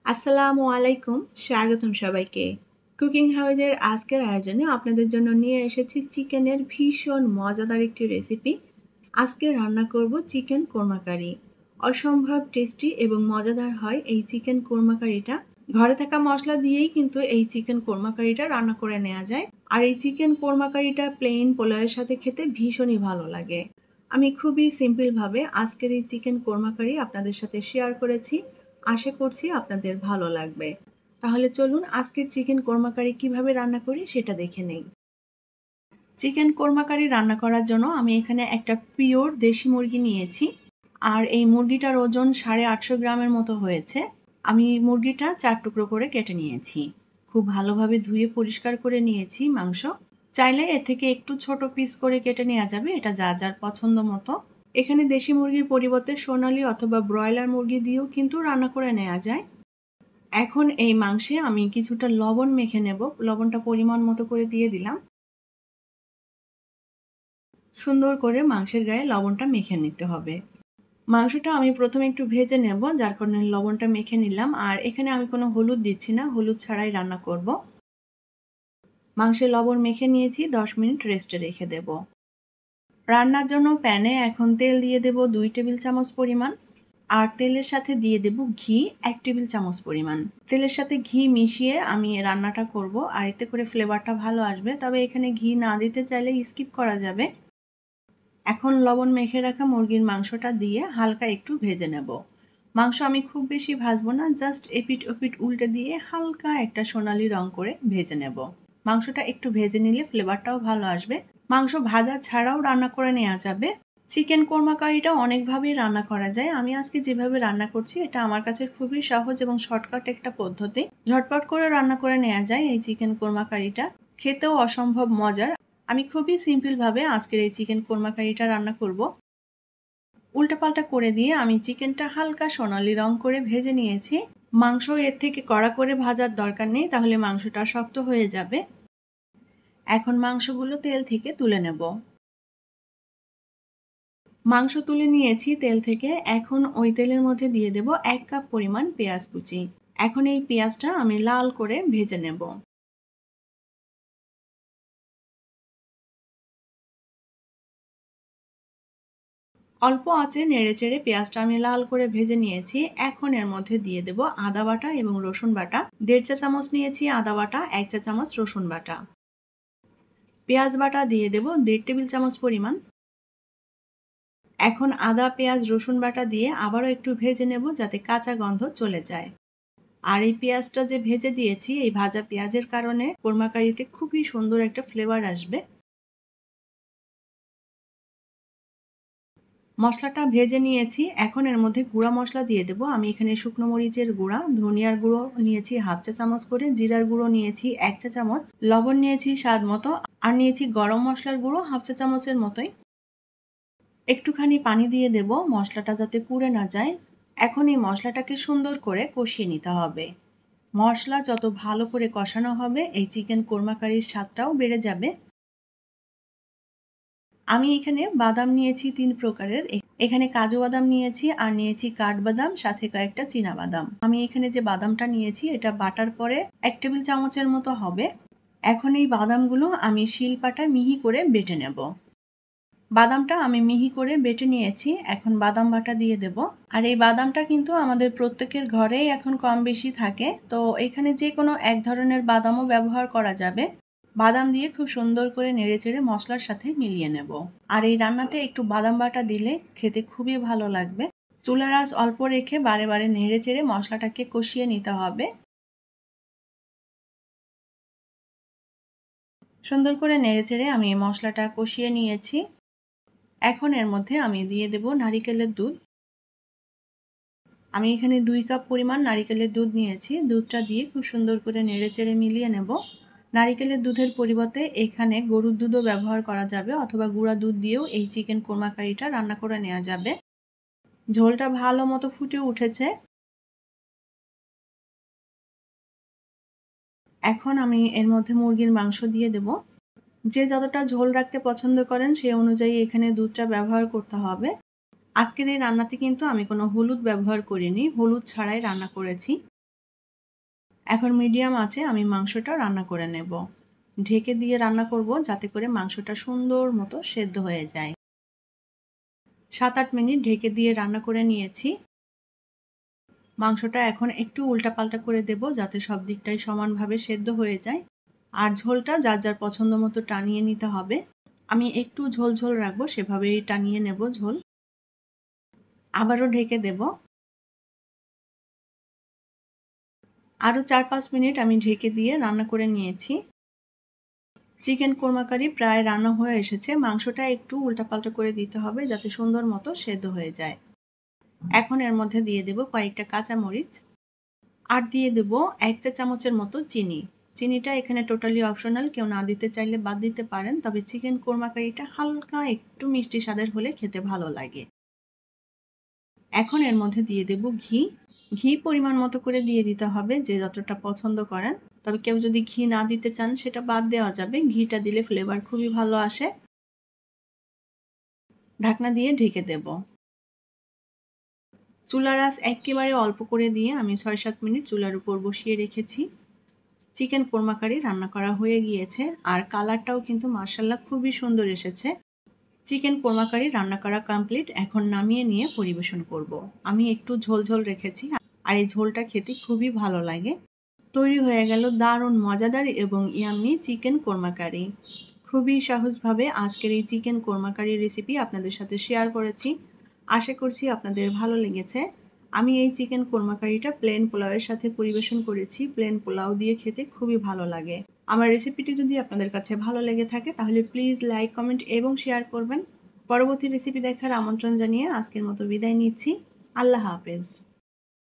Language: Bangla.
আসসালামু আলাইকুম, স্বাগতম সবাইকে। কুকিং হাউজের আজকের আয়োজনে আপনাদের জন্য নিয়ে এসেছি চিকেনের ভীষণ মজাদার একটি রেসিপি। আজকে রান্না করব চিকেন কোরমা কারি। অসম্ভব টেস্টি এবং মজাদার হয় এই চিকেন কোরমা কারিটা। ঘরে থাকা মশলা দিয়েই কিন্তু এই চিকেন কোরমা কারিটা রান্না করে নেওয়া যায়। আর এই চিকেন কোরমা কারিটা প্লেন পোলাওয়ের সাথে খেতে ভীষণই ভালো লাগে। আমি খুবই সিম্পলভাবে আজকের এই চিকেন কোরমা কারি আপনাদের সাথে শেয়ার করেছি। আশা করছি আপনাদের ভালো লাগবে। তাহলে চলুন আজকের চিকেন কোরমা কারি কিভাবে রান্না করি সেটা দেখে নেই। চিকেন কোরমা কারি রান্না করার জন্য আমি এখানে একটা পিওর দেশি মুরগি নিয়েছি। আর এই মুরগিটার ওজন 850 গ্রামের মতো হয়েছে। আমি মুরগিটা 4 টুকরো করে কেটে নিয়েছি। খুব ভালোভাবে ধুয়ে পরিষ্কার করে নিয়েছি মাংস। চাইলে এর থেকে একটু ছোট পিস করে কেটে নেওয়া যাবে, এটা যার যার পছন্দ মতো। এখানে দেশি মুরগির পরিবর্তে সোনালী অথবা ব্রয়লার মুরগি দিয়েও কিন্তু রান্না করে নেওয়া যায়। এখন এই মাংসে আমি কিছুটা লবণ মেখে নেব। লবণটা পরিমাণ মতো করে দিয়ে দিলাম। সুন্দর করে মাংসের গায়ে লবণটা মেখে নিতে হবে। মাংসটা আমি প্রথমে একটু ভেজে নেব, যার কারণে লবণটা মেখে নিলাম। আর এখানে আমি কোনো হলুদ দিচ্ছি না, হলুদ ছাড়াই রান্না করব। মাংসে লবণ মেখে নিয়েছি, 10 মিনিট রেস্টে রেখে দেব। রান্নার জন্য প্যানে এখন তেল দিয়ে দেব 2 টেবিল চামচ পরিমাণ। আর তেলের সাথে দিয়ে দেব ঘি 1 টেবিল চামচ পরিমাণ। তেলের সাথে ঘি মিশিয়ে আমি রান্নাটা করব, আর এতে করে ফ্লেভারটা ভালো আসবে। তবে এখানে ঘি না দিতে চাইলে স্কিপ করা যাবে। এখন লবণ মেখে রাখা মুরগির মাংসটা দিয়ে হালকা একটু ভেজে নেব। মাংস আমি খুব বেশি ভাজবো না, জাস্ট এপিট ওপিট উল্টে দিয়ে হালকা একটা সোনালি রং করে ভেজে নেব। মাংসটা একটু ভেজে নিলে ফ্লেভারটাও ভালো আসবে। মাংস ভাজা ছাড়াও রান্না করে নেওয়া যাবে। চিকেন কোরমা কারিটা অনেকভাবেই রান্না করা যায়। আমি আজকে যেভাবে রান্না করছি এটা আমার কাছে খুবই সহজ এবং শর্টকাট একটা পদ্ধতি। ঝটপট করে রান্না করে নেওয়া যায় এই চিকেন কোরমা কারিটা। খেতেও অসম্ভব মজার। আমি খুবই সিম্পলভাবে আজকের এই চিকেন কোরমা কারিটা রান্না করব। উল্টাপাল্টা করে দিয়ে আমি চিকেনটা হালকা সোনালি রং করে ভেজে নিয়েছি। মাংস এর থেকে কড়া করে ভাজার দরকার নেই, তাহলে মাংসটা শক্ত হয়ে যাবে। এখন মাংসগুলো তেল থেকে তুলে নেব। মাংস তুলে নিয়েছি তেল থেকে। এখন ওই তেলের মধ্যে দিয়ে দেব 1 কাপ পরিমাণ পেঁয়াজ কুচি। এখন এই পেঁয়াজটা আমি লাল করে ভেজে নেব। অল্প আঁচে নেড়েচেড়ে পেঁয়াজটা আমি লাল করে ভেজে নিয়েছি। এখন এর মধ্যে দিয়ে দেব আদা বাটা এবং রসুন বাটা। 1.5 চা চামচ নিয়েছি আদা বাটা, 1 চা চামচ রসুন বাটা। পেঁয়াজ বাটা দিয়ে দেব 1.5 টেবিল চামচ পরিমাণ। এখন আদা পেঁয়াজ রসুন বাটা দিয়ে আবারও একটু ভেজে নেব, যাতে কাঁচা গন্ধ চলে যায়। আর এই পেঁয়াজটা যে ভেজে দিয়েছি, এই ভাজা পেঁয়াজের কারণে কোরমা কারিতে খুবই সুন্দর একটা ফ্লেভার আসবে। মশলাটা ভেজে নিয়েছি। এখন এর মধ্যে গুঁড়া মশলা দিয়ে দেব। আমি এখানে শুকনো মরিচের গুঁড়া, ধনিয়ার গুঁড়ো নিয়েছি 1/2 চা চামচ করে, জিরার গুঁড়ো নিয়েছি 1 চা চামচ, লবণ নিয়েছি স্বাদ মতো, আর নিয়েছি গরম মশলার গুঁড়ো 1/2 চা চামচের মতোই। একটুখানি পানি দিয়ে দেব মশলাটা যাতে পুড়ে না যায়। এখন এই মশলাটাকে সুন্দর করে কষিয়ে নিতে হবে। মশলা যত ভালো করে কষানো হবে, এই চিকেন কোরমা কারির স্বাদটাও বেড়ে যাবে। আমি এখানে বাদাম নিয়েছি 3 প্রকারের। এখানে কাজু বাদাম নিয়েছি, আর নিয়েছি কাঠবাদাম, সাথে কয়েকটা চীনা বাদাম। আমি এখানে যে বাদামটা নিয়েছি এটা বাটার পরে 1 টেবিল চামচের মতো হবে। এখন এই বাদামগুলো আমি শিলপাটায় মিহি করে বেটে নেব। বাদামটা আমি মিহি করে বেটে নিয়েছি। এখন বাদাম বাটা দিয়ে দেব। আর এই বাদামটা কিন্তু আমাদের প্রত্যেকের ঘরেই এখন কম বেশি থাকে, তো এখানে যে কোনো এক ধরনের বাদামও ব্যবহার করা যাবে। বাদাম দিয়ে খুব সুন্দর করে নেড়েচেড়ে মশলার সাথে মিলিয়ে নেব। আর এই রান্নাতে একটু বাদাম বাটা দিলে খেতে খুবই ভালো লাগবে। চুলার আঁচ অল্প রেখে বারে বারে নেড়েচেড়ে মশলাটাকে কষিয়ে নিতে হবে। সুন্দর করে নেড়েচেড়ে আমি মশলাটা কষিয়ে নিয়েছি। এখন এর মধ্যে আমি দিয়ে দেব নারিকেলের দুধ। আমি এখানে 2 কাপ পরিমাণ নারিকেলের দুধ নিয়েছি। দুধটা দিয়ে খুব সুন্দর করে নেড়েচেড়ে মিলিয়ে নেব। নারিকেলের দুধের পরিবর্তে এখানে গরুর দুধও ব্যবহার করা যাবে, অথবা গুঁড়া দুধ দিয়েও এই চিকেন কোরমা কারিটা রান্না করে নেওয়া যাবে। ঝোলটা ভালো মতো ফুটে উঠেছে। এখন আমি এর মধ্যে মুরগির মাংস দিয়ে দেব। যে যতটা ঝোল রাখতে পছন্দ করেন সেই অনুযায়ী এখানে দুধটা ব্যবহার করতে হবে। আজকের এই রান্নাতে কিন্তু আমি কোনো হলুদ ব্যবহার করিনি, হলুদ ছাড়াই রান্না করেছি। এখন মিডিয়াম আঁচে আমি মাংসটা রান্না করে নেব। ঢেকে দিয়ে রান্না করব যাতে করে মাংসটা সুন্দর মতো সেদ্ধ হয়ে যায়। 7-8 মিনিট ঢেকে দিয়ে রান্না করে নিয়েছি। মাংসটা এখন একটু উল্টাপাল্টা করে দেব যাতে সব দিকটাই সমানভাবে সেদ্ধ হয়ে যায়। আর ঝোলটা যার যার পছন্দ মতো টানিয়ে নিতে হবে। আমি একটু ঝোল ঝোল রাখবো, সেভাবেই টানিয়ে নেব ঝোল। আবারও ঢেকে দেব। আরও 4-5 মিনিট আমি ঢেকে দিয়ে রান্না করে নিয়েছি। চিকেন কোরমা কারি প্রায় রান্না হয়ে এসেছে। মাংসটা একটু উল্টাপাল্টা করে দিতে হবে যাতে সুন্দর মতো সেদ্ধ হয়ে যায়। এখন এর মধ্যে দিয়ে দেব কয়েকটা কাঁচামরিচ আর দিয়ে দেব 1 চা চামচের মতো চিনি। চিনিটা এখানে টোটালি অপশনাল, কেউ না দিতে চাইলে বাদ দিতে পারেন, তবে চিকেন কোরমা কারিটা হালকা একটু মিষ্টি স্বাদের হলে খেতে ভালো লাগে। এখন এর মধ্যে দিয়ে দেব ঘি। ঘি পরিমাণ মতো করে দিয়ে দিতে হবে, যে যতটা পছন্দ করেন। তবে কেউ যদি ঘি না দিতে চান সেটা বাদ দেওয়া যাবে, ঘিটা দিলে ফ্লেভার খুবই ভালো আসে। ঢাকনা দিয়ে ঢেকে দেব। চুলার আঁচ একেবারে অল্প করে দিয়ে আমি 6-7 মিনিট চুলার উপর বসিয়ে রেখেছি। চিকেন কোরমা কারি রান্না করা হয়ে গিয়েছে আর কালারটাও কিন্তু মাশাআল্লাহ খুবই সুন্দর এসেছে। চিকেন কোরমা কারি রান্না করা কমপ্লিট। এখন নামিয়ে নিয়ে পরিবেশন করব। আমি একটু ঝোল ঝোল রেখেছি আর এই ঝোলটা খেতে খুবই ভালো লাগে। তৈরি হয়ে গেল দারুণ মজাদার এবং ইয়াম্মি চিকেন কোরমা কারি। খুবই সহজভাবে আজকের এই চিকেন কোরমা কারির রেসিপি আপনাদের সাথে শেয়ার করেছি। আশা করছি আপনাদের ভালো লেগেছে। আমি এই চিকেন কোরমা কারিটা প্লেন পোলাওয়ের সাথে পরিবেশন করেছি। প্লেন পোলাও দিয়ে খেতে খুবই ভালো লাগে। আমার রেসিপিটি যদি আপনাদের কাছে ভালো লেগে থাকে তাহলে প্লিজ লাইক, কমেন্ট এবং শেয়ার করবেন। পরবর্তী রেসিপি দেখার আমন্ত্রণ জানিয়ে আজকের মতো বিদায় নিচ্ছি। আল্লাহ হাফেজ।